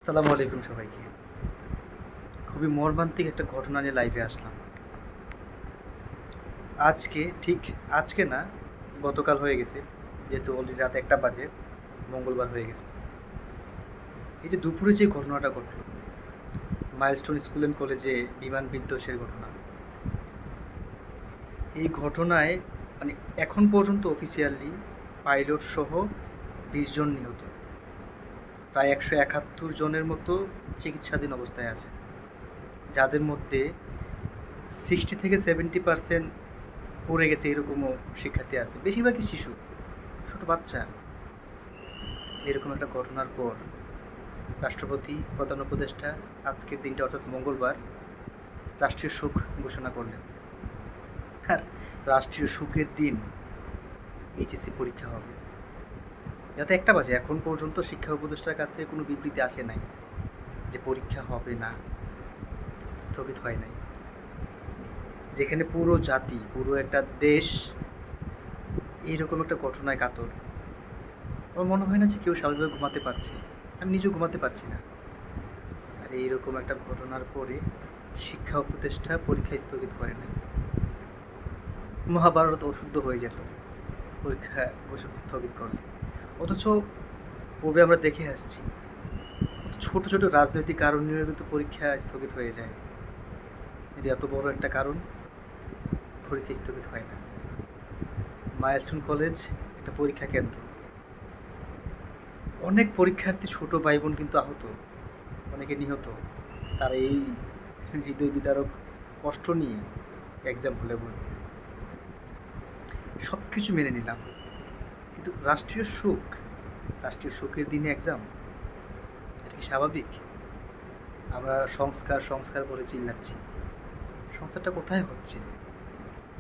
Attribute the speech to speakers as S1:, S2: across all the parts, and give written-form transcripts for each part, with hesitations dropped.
S1: আসসালামু আলাইকুম সবাইকে। খুবই মর্মান্তিক একটা ঘটনা নিয়ে লাইভে আসলাম। ঠিক আজকে না, গতকাল হয়ে গেছে। যেহেতু অলরেডি রাত ১টা বাজে, মঙ্গলবার হয়ে গেছে। এই যে দুপুরে যে ঘটনাটা ঘটল, মাইলস্টোন স্কুল অ্যান্ড কলেজে বিমান বিধ্বংসের ঘটনা। এই ঘটনায় মানে এখন পর্যন্ত অফিসিয়ালি পাইলট সহ ২০ জন নিহত। প্রায় ১৭১ জনের মতো চিকিৎসাধীন অবস্থায় আছে, যাদের মধ্যে 60 থেকে 70% পড়ে গেছে এরকমও শিক্ষার্থী আছে, বেশিরভাগই শিশু, ছোট বাচ্চা। এরকম একটা ঘটনার পর রাষ্ট্রপতি, প্রধান উপদেষ্টা আজকের দিনটা অর্থাৎ মঙ্গলবার রাষ্ট্রীয় শোক ঘোষণা করলেন। আর রাষ্ট্রীয় শোকের দিন এইচএসসি পরীক্ষা হবে, যাতে ১টা বাজে এখন পর্যন্ত শিক্ষা উপদেষ্টার কাছ থেকে কোনো বিবৃতি আসে নাই যে পরীক্ষা হবে না, স্থগিত হয় নাই। যেখানে পুরো জাতি, পুরো একটা দেশ এইরকম একটা ঘটনায় কাতর। আমার মনে হয় না যে কেউ স্বাভাবিকভাবে ঘুমাতে পারছে, আমি নিজেও ঘুমাতে পারছি না। আর এইরকম একটা ঘটনার পরে শিক্ষা উপদেষ্টা পরীক্ষা স্থগিত করে নাই। মহাভারত অশুদ্ধ হয়ে যেত পরীক্ষা স্থগিত করলে। অথচ পূর্বে আমরা দেখে আসছি ছোট ছোট রাজনৈতিক কারণ নিয়ে কিন্তু পরীক্ষা স্থগিত হয়ে যায়। কিন্তু এত বড় একটা কারণ, পরীক্ষা স্থগিত হয় না। মাইলস্টোন কলেজ একটা পরীক্ষা কেন্দ্র, অনেক পরীক্ষার্থী, ছোট ভাই বোন কিন্তু আহত, অনেকে নিহত। তারা এই হৃদয় বিদারক কষ্ট নিয়ে এক্সাম হলে বলবে সব কিছু মেনে নিলাম, কিন্তু রাষ্ট্রীয় শোকের দিনে এক্সাম, এটা কি স্বাভাবিক? আমরা সংস্কার সংস্কার করে চিল্লাচ্ছি, সংস্কারটা কোথায় হচ্ছে?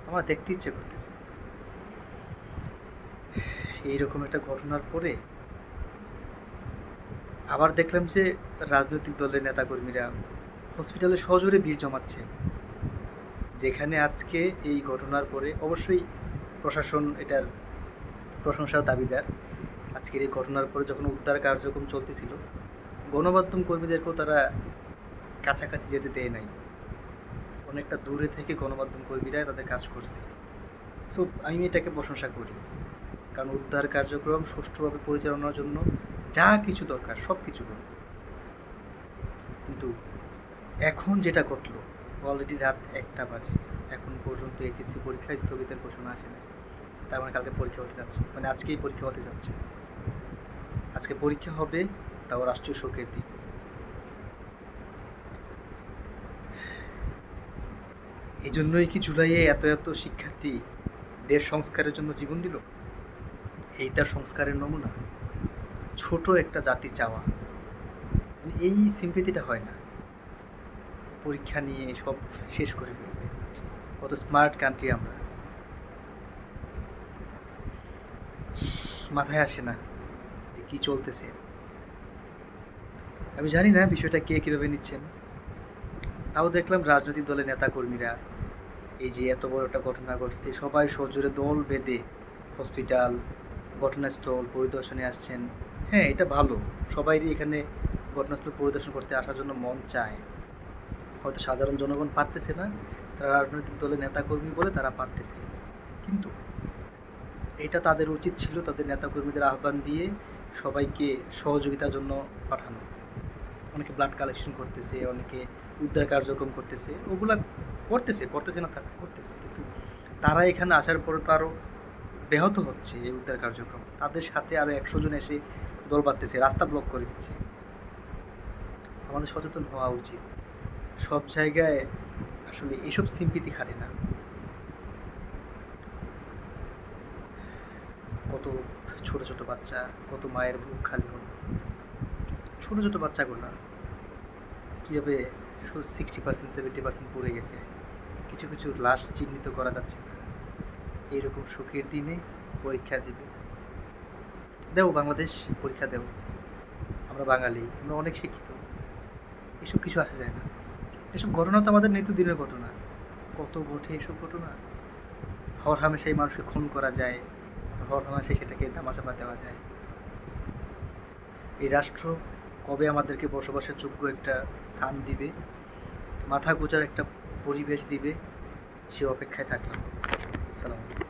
S1: আমার দেখতে ইচ্ছে করতেছে। এইরকম একটা ঘটনার পরে আবার দেখলাম যে রাজনৈতিক দলের নেতাকর্মীরা হসপিটালে সজোরে ভিড় জমাচ্ছে, যেখানে আজকে এই ঘটনার পরে অবশ্যই প্রশাসন এটার প্রশংসার দাবিদার। আজকের এই ঘটনার পরে যখন উদ্ধার কার্যক্রম চলতেছিল, গণমাধ্যম কর্মীদেরকেও তারা কাছাকাছি যেতে দেয় নাই, অনেকটা দূরে থেকে গণমাধ্যম কর্মীরা তাদের কাজ করছে। সো আমি এটাকে প্রশংসা করি, কারণ উদ্ধার কার্যক্রম সুষ্ঠুভাবে পরিচালনার জন্য যা কিছু দরকার সব কিছু করো। কিন্তু এখন যেটা ঘটলো, অলরেডি রাত 1টা বাজে, এখন পর্যন্ত এইচএসসি পরীক্ষা স্থগিতের ঘোষণা আসে নাই। তার মানে কালকে পরীক্ষা হতে যাচ্ছে, মানে আজকেই পরীক্ষা হতে যাচ্ছে। আজকে পরীক্ষা হবে, তাও রাষ্ট্রীয় শোকের দিন। এই জন্যই কি জুলাইয়ে এত এত শিক্ষার্থী দেশ সংস্কারের জন্য জীবন দিল? এইটার সংস্কারের নমুনা ছোট একটা জাতির চাওয়া। মানে এই সিম্পেথিটা হয় না, পরীক্ষা নিয়ে সব শেষ করে ফেলবে। কত স্মার্ট কান্ট্রি আমরা, মাথায় আসে না যে কী চলতেছে। আমি জানি না বিষয়টা কে কীভাবে নিচ্ছেন। তাও দেখলাম রাজনৈতিক দলের নেতাকর্মীরা এই যে এত বড় একটা ঘটনা ঘটছে, সবাই সজোরে দল বেঁধে হসপিটাল, ঘটনাস্থল পরিদর্শনে আসছেন। হ্যাঁ, এটা ভালো, সবাইরই এখানে ঘটনাস্থল পরিদর্শন করতে আসার জন্য মন চায়। হয়তো সাধারণ জনগণ পারতেছে না, তারা রাজনৈতিক দলের নেতাকর্মী বলে তারা পারতেছে। কিন্তু এটা তাদের উচিত ছিল তাদের নেতাকর্মীদের আহ্বান দিয়ে সবাইকে সহযোগিতার জন্য পাঠানো। অনেকে ব্লাড কালেকশন করতেছে, অনেকে উদ্ধার কার্যক্রম করতেছে, ওগুলা করতেছে না, তারা করতেছে। কিন্তু তারা এখানে আসার পরে তো আরও ব্যাহত হচ্ছে এই উদ্ধার কার্যক্রম। তাদের সাথে আরও 100 জন এসে দল বাঁধতেছে, রাস্তা ব্লক করে দিচ্ছে। আমাদের সচেতন হওয়া উচিত। সব জায়গায় আসলে এসব সিম্পিতি খাটে না। কত ছোট ছোট বাচ্চা, কত মায়ের বুক খালি হল। ছোট ছোট বাচ্চাগুলো কীভাবে 60% 70% পড়ে গেছে, কিছু কিছু লাশ চিহ্নিত করা যাচ্ছে না। এইরকম সুখের দিনে পরীক্ষা দেবে, দেও বাংলাদেশ, পরীক্ষা দেও। আমরা বাঙালি, আমরা অনেক শিক্ষিত, এসব কিছু আসা যায় না। এসব ঘটনা তো আমাদের নিত্যদিনের ঘটনা, কত ঘটে এসব ঘটনা। হর হামেশাই মানুষকে খুন করা যায়, হর হামেশাই সেটাকে ধামাচাপা দেওয়া যায়। এই রাষ্ট্র কবে আমাদেরকে বসবাসের যোগ্য একটা স্থান দিবে, মাথা গোঁজার একটা পরিবেশ দিবে, সে অপেক্ষায় থাকলাম। আসসালামু আলাইকুম।